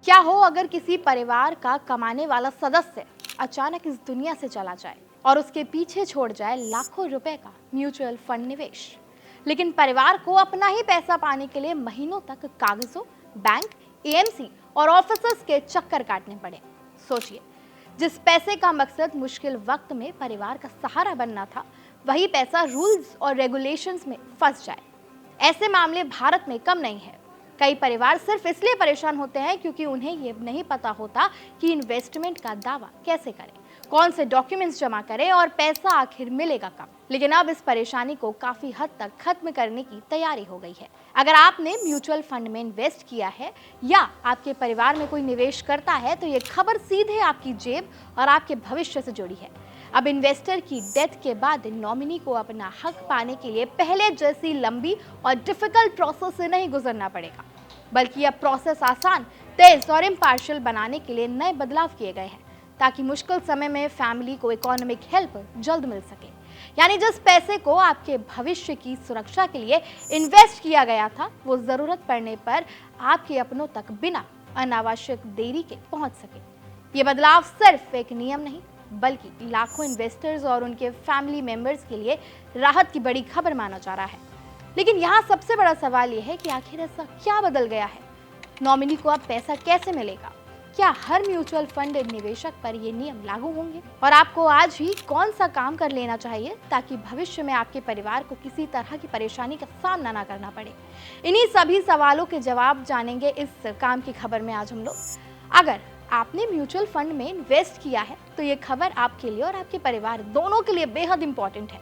क्या हो अगर किसी परिवार का कमाने वाला सदस्य अचानक इस दुनिया से चला जाए और उसके पीछे छोड़ जाए लाखों रुपए का म्यूचुअल फंड निवेश। लेकिन परिवार को अपना ही पैसा पाने के लिए महीनों तक कागजों, बैंक, एएमसी और ऑफिसर्स के चक्कर काटने पड़े। सोचिए, जिस पैसे का मकसद मुश्किल वक्त में परिवार का सहारा बनना था, वही पैसा रूल्स और रेगुलेशंस में फंस जाए। ऐसे मामले भारत में कम नहीं है। कई परिवार सिर्फ इसलिए परेशान होते हैं क्योंकि उन्हें ये नहीं पता होता कि इन्वेस्टमेंट का दावा कैसे करें, कौन से डॉक्यूमेंट्स जमा करें और पैसा आखिर मिलेगा कब। लेकिन अब इस परेशानी को काफी हद तक खत्म करने की तैयारी हो गई है। अगर आपने म्यूचुअल फंड में इन्वेस्ट किया है या आपके परिवार में कोई निवेश करता है, तो ये खबर सीधे आपकी जेब और आपके भविष्य से जुड़ी है। अब इन्वेस्टर की डेथ के बाद नॉमिनी को अपना हक पाने के लिए पहले जैसी लंबी और डिफिकल्ट प्रोसेस से नहीं गुजरना पड़ेगा, बल्कि यह प्रोसेस आसान, तेज और इम्पार्शियल बनाने के लिए नए बदलाव किए गए हैं, ताकि मुश्किल समय में फैमिली को इकोनॉमिक हेल्प जल्द मिल सके। यानी जिस पैसे को आपके भविष्य की सुरक्षा के लिए इन्वेस्ट किया गया था, वो जरूरत पड़ने पर आपके अपनों तक बिना अनावश्यक देरी के पहुंच सके। ये बदलाव सिर्फ एक नियम नहीं, बल्कि लाखों इन्वेस्टर्स और उनके फैमिली मेंबर्स के लिए राहत की बड़ी खबर माना जा रहा है। लेकिन यहाँ सबसे बड़ा सवाल यह है कि आखिर ऐसा क्या बदल गया है? नॉमिनी को अब पैसा कैसे मिलेगा? क्या हर म्यूचुअल फंड निवेशक पर ये नियम लागू होंगे? और आपको आज ही कौन सा काम कर लेना चाहिए ताकि भविष्य में आपके परिवार को किसी तरह की परेशानी का सामना ना करना पड़े? इन्हीं सभी सवालों के जवाब जानेंगे इस काम की खबर में आज हम लोग। अगर आपने म्यूचुअल फंड में इन्वेस्ट किया है, तो ये खबर आपके लिए और आपके परिवार दोनों के लिए बेहद इंपॉर्टेंट है,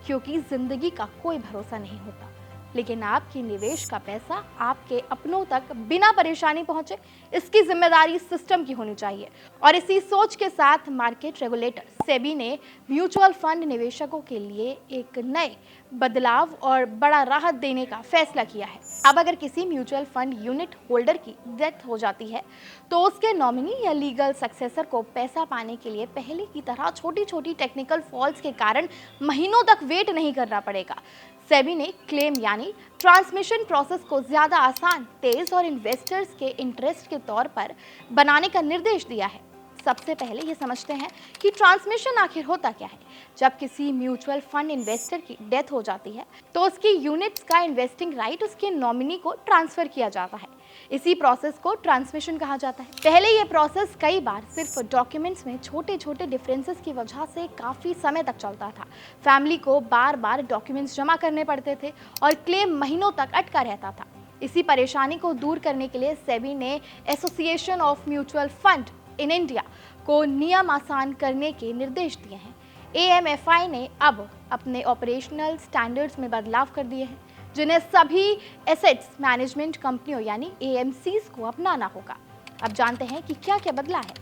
क्योंकि जिंदगी का कोई भरोसा नहीं होता। लेकिन आपके निवेश का पैसा आपके अपनों तक बिना परेशानी पहुंचे, इसकी जिम्मेदारी सिस्टम की होनी चाहिए। और इसी सोच के साथ मार्केट रेगुलेटर सेबी ने म्यूचुअल फंड निवेशकों के लिए एक नए बदलाव और बड़ा राहत देने का फैसला किया है। अब अगर किसी म्यूचुअल फंड यूनिट होल्डर की डेथ हो जाती है, तो उसके नॉमिनी या लीगल सक्सेसर को पैसा पाने के लिए पहले की तरह छोटी छोटी टेक्निकल फॉल्ट्स के कारण महीनों तक वेट नहीं करना पड़ेगा। सेबी ने क्लेम यानी ट्रांसमिशन प्रोसेस को ज्यादा आसान, तेज और इन्वेस्टर्स के इंटरेस्ट के तौर पर बनाने का निर्देश दिया है। सबसे पहले ये समझते हैं कि ट्रांसमिशन आखिर होता क्या है। जब किसी म्यूचुअल फंड इन्वेस्टर की डेथ हो जाती है, तो उसकी यूनिट्स का इन्वेस्टिंग राइट उसके नॉमिनी को ट्रांसफर किया जाता है। इसी प्रोसेस को ट्रांसमिशन कहा जाता है। पहले ये प्रोसेस कई बार सिर्फ डॉक्यूमेंट्स में छोटे छोटे डिफरेंसेस की वजह से काफी समय तक चलता था। फैमिली को बार बार डॉक्यूमेंट्स जमा करने पड़ते थे और क्लेम महीनों तक अटका रहता था। इसी परेशानी को दूर करने के लिए सेबी ने association of mutual fund in India को नियम आसान करने के निर्देश दिए हैं। एएमएफआई ने अब अपने ऑपरेशनल स्टैंडर्ड्स में बदलाव कर दिए हैं, जिन्हें सभी एसेट्स मैनेजमेंट कंपनियों यानी एएमसीज को अपनाना होगा। अब जानते हैं कि क्या क्या बदला है।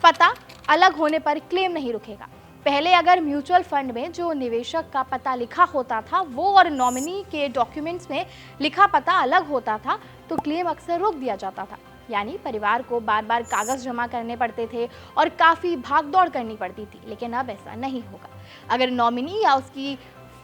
पता अलग होने पर क्लेम नहीं रुकेगा। पहले अगर म्यूचुअल फंड में जो निवेशक का पता लिखा होता था, वो और नॉमिनी के डॉक्यूमेंट्स में लिखा पता अलग होता था, तो क्लेम अक्सर रोक दिया जाता था। यानी परिवार को बार बार कागज जमा करने पड़ते थे और काफी भागदौड़ करनी पड़ती थी। लेकिन अब ऐसा नहीं होगा। अगर नॉमिनी या उसकी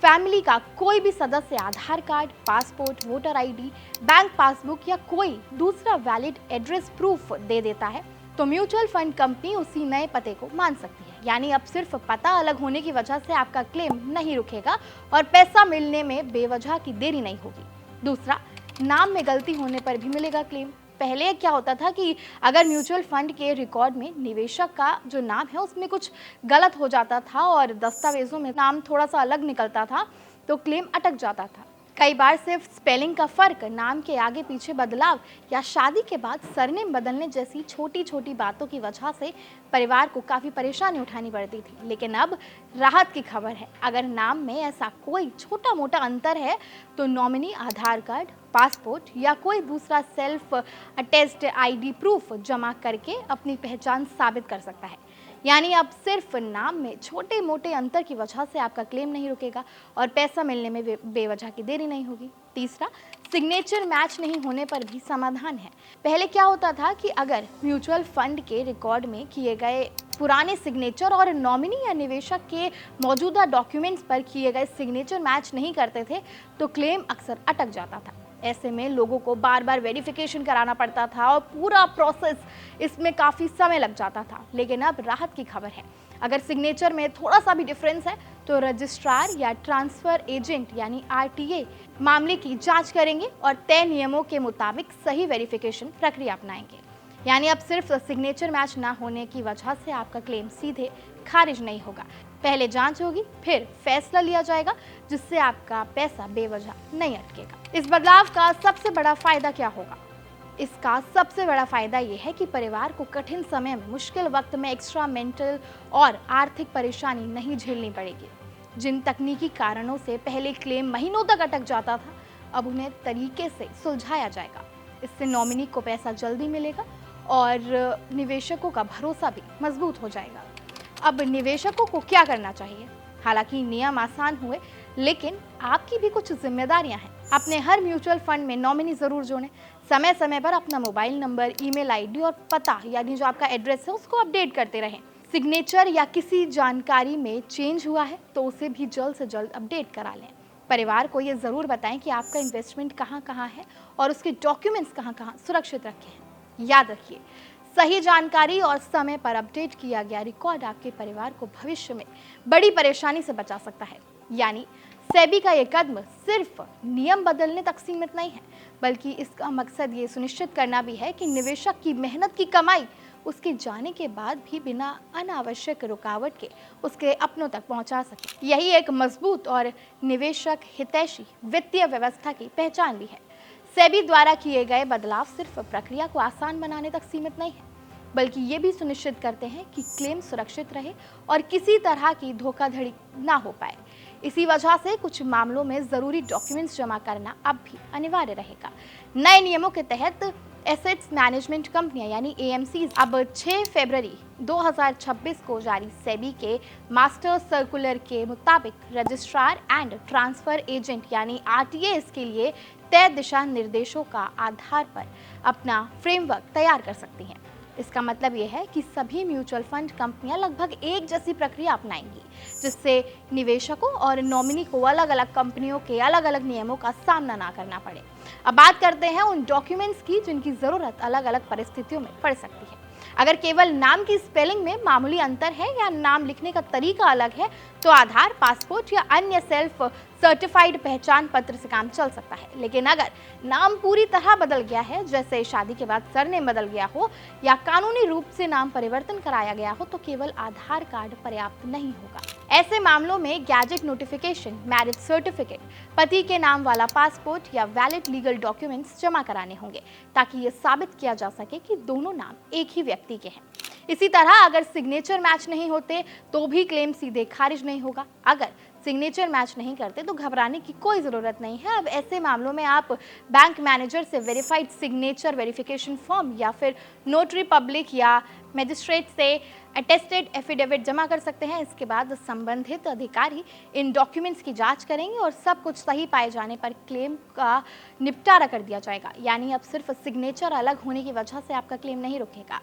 फैमिली का कोई भी सदस्य Aadhaar card, passport, voter ID, bank passbook या कोई दूसरा वैलिड एड्रेस प्रूफ दे देता है, तो म्यूचुअल फंड कंपनी उसी नए पते को मान सकती है। यानी अब सिर्फ पता अलग होने की वजह से आपका क्लेम नहीं रुकेगा और पैसा मिलने में बेवजह की देरी नहीं होगी। दूसरा, नाम में गलती होने पर भी मिलेगा क्लेम। पहले क्या होता था कि अगर म्यूचुअल फंड के रिकॉर्ड में निवेशक का जो नाम है उसमें कुछ गलत हो जाता था और दस्तावेजों में नाम थोड़ा सा अलग निकलता था, तो क्लेम अटक जाता था। कई बार सिर्फ स्पेलिंग का फर्क, नाम के आगे पीछे बदलाव या शादी के बाद सरनेम बदलने जैसी छोटी छोटी बातों की वजह से परिवार को काफी परेशानी उठानी पड़ती थी। लेकिन अब राहत की खबर है। अगर नाम में ऐसा कोई छोटा मोटा अंतर है, तो नॉमिनी आधार कार्ड, पासपोर्ट या कोई दूसरा सेल्फ अटेस्टेड आईडी प्रूफ जमा करके अपनी पहचान साबित कर सकता है। यानी अब सिर्फ नाम में छोटे मोटे अंतर की वजह से आपका क्लेम नहीं रुकेगा और पैसा मिलने में बेवजह की देरी नहीं होगी। तीसरा, सिग्नेचर मैच नहीं होने पर भी समाधान है। पहले क्या होता था कि अगर म्यूचुअल फंड के रिकॉर्ड में किए गए पुराने सिग्नेचर और नॉमिनी या निवेशक के मौजूदा डॉक्यूमेंट्स पर किए गए सिग्नेचर मैच नहीं करते थे, तो क्लेम अक्सर अटक जाता था। ऐसे में लोगों को बार बार वेरिफिकेशन कराना पड़ता था और पूरा प्रोसेस इसमें काफ़ी समय लग जाता था। लेकिन अब राहत की खबर है, अगर सिग्नेचर में थोड़ा सा भी डिफरेंस है तो रजिस्ट्रार या ट्रांसफर एजेंट यानी आरटीए मामले की जांच करेंगे और तय नियमों के मुताबिक सही वेरिफिकेशन प्रक्रिया अपनाएंगे। यानी अब सिर्फ सिग्नेचर मैच ना होने की वजह से आपका क्लेम सीधे खारिज नहीं होगा। पहले जांच होगी, फिर फैसला लिया जाएगा, जिससे आपका पैसा बेवजह नहीं अटकेगा। इस बदलाव का सबसे बड़ा फायदा क्या होगा? इसका सबसे बड़ा फायदा यह है कि परिवार को कठिन समय में, मुश्किल वक्त में एक्स्ट्रा मेंटल और आर्थिक परेशानी नहीं झेलनी पड़ेगी। जिन तकनीकी कारणों से पहले क्लेम महीनों तक अटक जाता था, अब उन्हें तरीके से सुलझाया जाएगा। इससे नॉमिनी को पैसा जल्दी मिलेगा और निवेशकों का भरोसा भी मजबूत हो जाएगा। अब निवेशकों को क्या करना चाहिए? हालांकि नियम आसान हुए, लेकिन आपकी भी कुछ जिम्मेदारियां हैं। अपने हर म्यूचुअल फंड में नॉमिनी जरूर जोड़ें। समय समय पर अपना मोबाइल नंबर, ईमेल आईडी और पता यानी जो आपका एड्रेस है उसको अपडेट करते रहें। सिग्नेचर या किसी जानकारी में चेंज हुआ है तो उसे भी जल्द से जल्द अपडेट करा लें। परिवार को ये जरूर बताएं कि आपका इन्वेस्टमेंट कहाँ कहाँ है और उसके डॉक्यूमेंट्स कहाँ कहाँ सुरक्षित रखे हैं। याद रखिए, सही जानकारी और समय पर अपडेट किया गया रिकॉर्ड आपके परिवार को भविष्य में बड़ी परेशानी से बचा सकता है। यानी सेबी का ये कदम सिर्फ नियम बदलने तक सीमित नहीं है, बल्कि इसका मकसद ये सुनिश्चित करना भी है कि निवेशक की मेहनत की कमाई उसके जाने के बाद भी बिना अनावश्यक रुकावट के उसके अपनों तक पहुंचा सके। यही एक मजबूत और निवेशक हितैषी वित्तीय व्यवस्था की पहचान भी है। सेबी द्वारा किए गए बदलाव सिर्फ प्रक्रिया को आसान बनाने तक सीमित नहीं है, बल्कि ये भी सुनिश्चित करते हैं कि क्लेम सुरक्षित रहे और किसी तरह की धोखाधड़ी ना हो पाए। इसी वजह से कुछ मामलों में जरूरी डॉक्यूमेंट्स जमा करना अब भी अनिवार्य रहेगा। नए नियमों के तहत एसेट्स मैनेजमेंट कंपनियां यानी एएमसीज अब 6 फरवरी 2026 को जारी सेबी के मास्टर सर्कुलर के मुताबिक रजिस्ट्रार एंड ट्रांसफर एजेंट यानी आरटीए के लिए तय दिशा निर्देशों का आधार पर अपना फ्रेमवर्क तैयार कर सकती हैं। इसका मतलब यह है कि सभी म्यूचुअल फंड कंपनियां लगभग एक जैसी प्रक्रिया अपनाएंगी, जिससे निवेशकों और नॉमिनी को अलग अलग कंपनियों के अलग अलग नियमों का सामना ना करना पड़े। अब बात करते हैं उन डॉक्यूमेंट्स की जिनकी जरूरत अलग अलग परिस्थितियों में पड़ सकती है। अगर केवल नाम की स्पेलिंग में मामूली अंतर है या नाम लिखने का तरीका अलग है तो आधार, पासपोर्ट या अन्य सेल्फ सर्टिफाइड पहचान पत्र से काम चल सकता है। लेकिन अगर नाम पूरी तरह बदल गया है, जैसे शादी के बाद सरनेम बदल गया हो या कानूनी रूप से नाम परिवर्तन कराया गया हो, तो केवल आधार कार्ड पर्याप्त नहीं होगा। ऐसे मामलों में गैजेट नोटिफिकेशन, मैरिज सर्टिफिकेट, पति के नाम वाला पासपोर्ट या वैलिड लीगल डॉक्यूमेंट्स जमा कराने होंगे, ताकि ये साबित किया जा सके कि दोनों नाम एक ही व्यक्ति के हैं। इसी तरह अगर सिग्नेचर मैच नहीं होते तो भी क्लेम सीधे खारिज नहीं होगा। अगर सिग्नेचर मैच नहीं करते तो घबराने की कोई ज़रूरत नहीं है। अब ऐसे मामलों में आप बैंक मैनेजर से वेरीफाइड सिग्नेचर वेरिफिकेशन फॉर्म या फिर नोटरी पब्लिक या मजिस्ट्रेट से अटेस्टेड एफिडेविट जमा कर सकते हैं। इसके बाद संबंधित अधिकारी इन डॉक्यूमेंट्स की जांच करेंगे और सब कुछ सही पाए जाने पर क्लेम का निपटारा कर दिया जाएगा। यानी अब सिर्फ सिग्नेचर अलग होने की वजह से आपका क्लेम नहीं रुकेगा,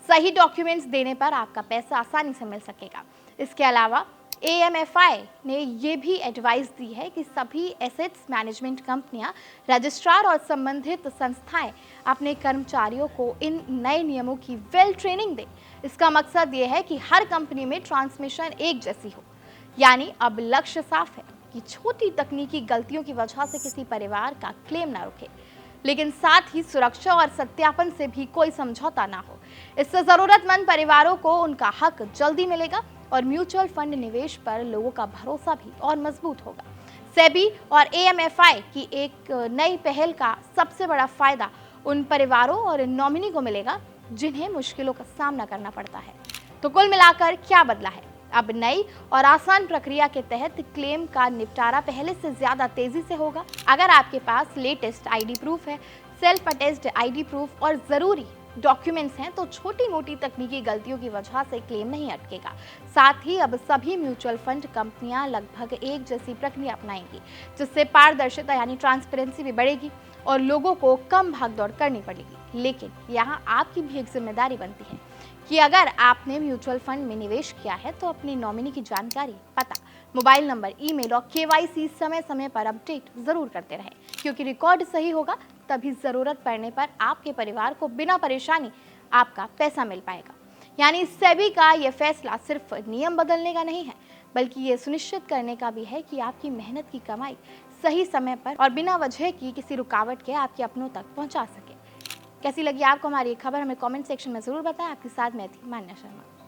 सही डॉक्यूमेंट्स देने पर आपका पैसा आसानी से मिल सकेगा। इसके अलावा AMFI ने ये भी एडवाइस दी है कि सभी एसेट्स मैनेजमेंट कंपनियां, रजिस्ट्रार और संबंधित संस्थाएं अपने कर्मचारियों को इन नए नियमों की वेल ट्रेनिंग दें। इसका मकसद ये है कि हर कंपनी में ट्रांसमिशन एक जैसी हो। यानी अब लक्ष्य साफ है कि छोटी तकनीकी गलतियों की वजह से किसी परिवार का क्लेम ना रुके, लेकिन साथ ही सुरक्षा और सत्यापन से भी कोई समझौता ना हो। इससे जरूरतमंद परिवारों को उनका हक जल्दी मिलेगा और म्यूचुअल फंड निवेश पर लोगों का भरोसा भी और मजबूत होगा। सेबी और AMFI की एक नई पहल का सबसे बड़ा फायदा उन परिवारों और नॉमिनी को मिलेगा जिन्हें मुश्किलों का सामना करना पड़ता है। तो कुल मिलाकर क्या बदला है? अब नई और आसान प्रक्रिया के तहत क्लेम का निपटारा पहले से ज्यादा तेजी से होगा। अगर आपके पास लेटेस्ट ID प्रूफ है, सेल्फ अटेस्टेड ID प्रूफ और जरूरी डॉक्यूमेंट्स हैं, तो छोटी मोटी तकनीकी गलतियों की वजह से क्लेम नहीं अटकेगा। साथ ही अब सभी म्यूचुअल फंड कंपनियां लगभग एक जैसी प्रक्रिया अपनाएंगी, जिससे पारदर्शिता यानी ट्रांसपेरेंसी भी बढ़ेगी और लोगों को कम भागदौड़ करनी पड़ेगी। लेकिन यहाँ आपकी भी एक जिम्मेदारी बनती है कि अगर आपने म्यूचुअल फंड में निवेश किया है तो अपनी नॉमिनी की जानकारी, पता, मोबाइल नंबर, ईमेल और KYC समय समय पर अपडेट जरूर करते रहें। क्योंकि रिकॉर्ड सही होगा तभी ज़रूरत पड़ने पर आपके परिवार को बिना परेशानी आपका पैसा मिल पाएगा। यानी सेबी का यह फैसला सिर्फ नियम बदलने का नहीं है, बल्कि ये सुनिश्चित करने का भी है कि आपकी मेहनत की कमाई सही समय पर और बिना वजह की किसी रुकावट के आपके अपनों तक पहुंचा सके। कैसी लगी आपको हमारी ये खबर, हमें कमेंट सेक्शन में ज़रूर बताएं। आपके साथ मैं थी मान्या शर्मा।